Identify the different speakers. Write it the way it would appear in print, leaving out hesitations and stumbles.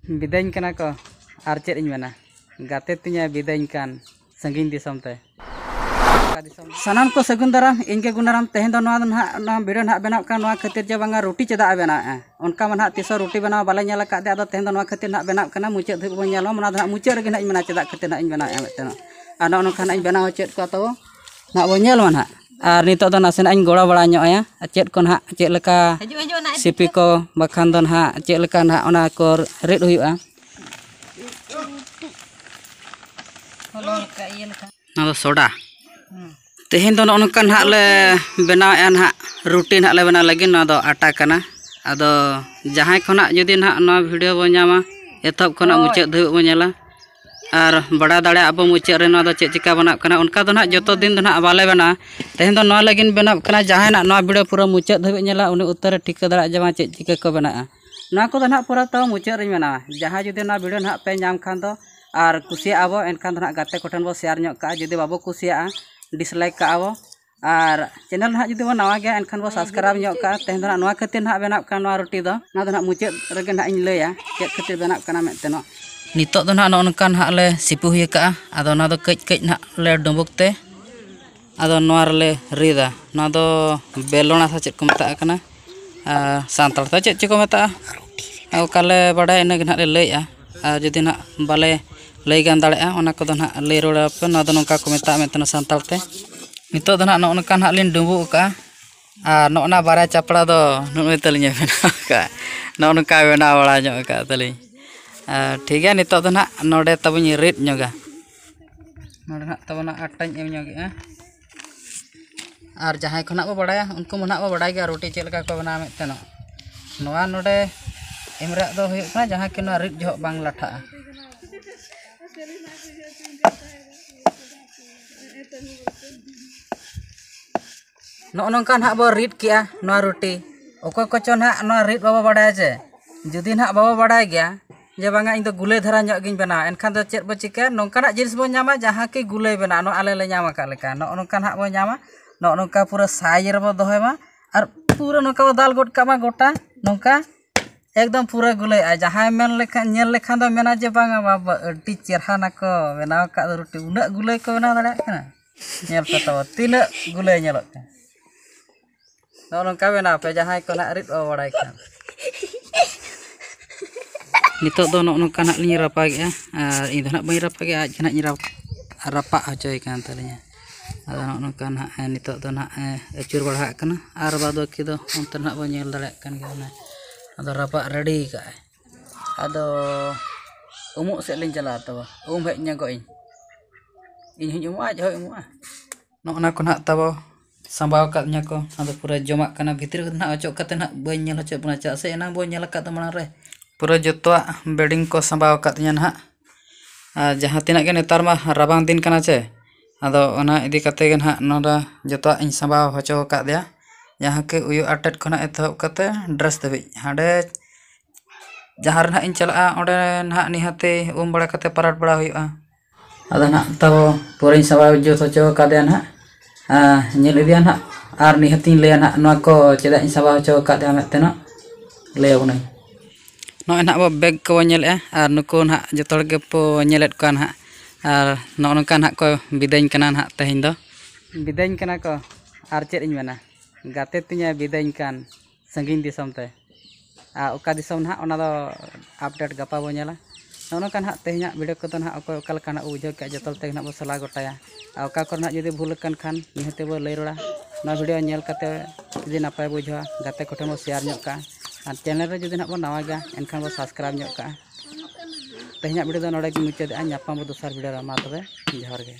Speaker 1: बिदाइन कना को आर चेद इन मेना गाते तिया बिदाइन कान संगीन दिसम ते सानाम को सगुन दाराम इनके गुनाराम तेहन दो ना वीडियो ना बनाव का नोआ खातिर जे बांगा रोटी चेदा बनाए उनका मन हाथ तीसो रोटी बनाव बाले नेला का दे आदो तेहन दो नोआ खातिर ना बनाव कना मुचे धब बो नेलो मना दा मुचे रगे ना इन मेना चेदा खातिर ना इन बनाए मेतेनो आनो नोखा ना इन बनाव चेद को तो ना बो नेल मन और नितो दो नासेना इन गोड़ा बड़ा ᱧᱚᱜ चेद को ना चेद लका सिपी को बखान दो ना चेद लका ना ओना को रेड हुयुआ ना दो सोडा तेहन दो नोनका ना ले बनाव ना रोटी ना ले बना लगे ना दो आटा कना आदो जहां खना जदि ना ना वीडियो बो ᱧᱟᱢᱟ एतब खना मुचे धब बो नेला और बड़ा दाड़े अब मुचे रे ना दो चे चिका बनाव कना उनका दो ना जतो दिन दो ना बाले बना तेहन दो ना लगिन बनाव कना जहां ना वीडियो पूरा मुचे धब नेला उनी उत्तर ठिक दाड़ा जमा चे चिका को बना ना को दो ना पूरा तो मुचे रे मेना जहां जदि ना वीडियो ना पे ᱧᱟᱢ खान दो और कुसिया आबो एनखान दो ना गाते कोठन बो शेयर ᱧᱚᱜ का जदि बाबो कुसिया डिसलाइक का आबो और चैनल ना जदि बो नवा गया एनखान बो सब्सक्राइब ᱧᱚᱜ का तेहन दो ना नवा खातिर ना बनाव का नवा रोटी दो ना दो ना मुचे रगे ना इन लया चेद खातिर बनाव कना मेतेनो नितो दो ना नोनका ना ले सिपु हुय का आदो ना दो कच कच ना ले डुबुक ते आदो नवा रे रिदा ना दो बेलोना सा चेद को मता कना सांताल ता चेद को मता ओकाले बड़ा इन ना ले लया जदि ना बाले लई गान दाड़े ओना को दो ना ले रोड़ा पे ना दो नोका को मता मेतेनो सांताल ते नितो दो ना नोनका ना लिन डुबु का नोना बारा चापड़ा दो नुई तलिया बना का नोनका बना बड़ा ᱧᱚᱜ का तली ठीक है नितो दो ना नोडे तबुनी रेड ᱧᱚᱜᱟ नोडे ना तबना आटाñ एम ᱧᱚᱜेआ और जहां खना बो बड़ाया उनको मना बो बड़ाय गया रोटी चेद लका को बना मेतेनो नोआ नोडे एमरा दो हुय का जहां कि नोआ रेड जो बांग लाठा नोनका ना बो रीड किया नोआ रोटी ओको कोचो ना नोआ रीड बाबो बड़ाय जे जुदी ना बाबो बड़ाय गया जे बांगा इन दो गुले धरा ᱧᱚᱜ गिन बना एनखान दो चेद बो चिका नोंका ना जिनिस बो ᱧᱟᱢᱟ जहां कि गुले बना नो आले ले ᱧᱟᱢᱟ का लेका नोनका ना बो ᱧᱟᱢᱟ नोनका पूरा साइज रे बो दोहेमा और पूरा नोका बो दाल गोट कामा गोटा नोंका एकदम पूरा गुले जहां मेन लेखा नेल लेखा दो मेना जे बांगा बाबा अड्डी चेरहा ना को बनाव का रोटी उना गुले को बनाव दाड़ा कना नेल पे तो तीना गुले नेलत नोनका बनाव पे जहां को ना रिद ओ बड़ाय का नितो दो नोनका ना लिन रापा गया और इन दो ना बई रापा गया आज ना रापा हचोय कान तलिया आदो नोनका ना नितो दो ना अचुर बड़ा कना और बादो की दो उनते ना बो नेल दाड़ा कन गया ना आदो रापा रेडी का आदो उमुक से लिन चला तब उम हेज ᱧᱟᱜᱚ इन हुई उमुक आज होय उमुक नोना को ना तब संभाव का को आदो पूरा जमा कना भितर ना अचो कते ना बई नेल हचो बना चा से एना बो नेल का तमना रे पूरा जतो बेडिंग को संभाव का ना जहां तिना के नेतार मा राबांग दिन कना चे आदो ओना इदी कते के ना नोदा जतो इन संभाव हचो का दिया जहां के उयो अटट खना एतहब कते ड्रेस दबि हाडे जहां रे ना इन चला ओडे ना निहाते उम बड़ा कते पराट बड़ा हुआ आदो ना तब पूरा इन संभाव जो हचो का दिया ना नेल इदिया ना आर निहाती ले ना नो को चेदा इन संभाव हचो का दिया मेतेनो ले उनै नोय ना बो बैग को नेले और नुको ना जतोड़ के पो नेलेट को ना और नोनका ना को बिदाइन कना ना तेहिन दो बिदाइन कना को आर चेद इन मेना गाते तिया बिदाइन कान संगीन दिसम ते ओका दिसम ना ओना दो अपडेट गपा बो नेला नोनका ना तेहिना वीडियो को ना ओको ओका लका ना उजो के जतोल ते ना बो सला गोटाया ओका को ना जदि भूल कन खान निहते बो लई रोड़ा ना वीडियो नेल कते जदि नापाय बुझा गाते कोठे बो शेयर ᱧᱚᱜ का और चैनल रे जदि ना बो नवा गया एनखान बो सब्सक्राइब ᱧᱚᱜ का तेहिना वीडियो दो नोडे मुचाद ᱧᱟᱯᱟᱢ बो दोसर वीडियो रे मा तबे जोहार गे।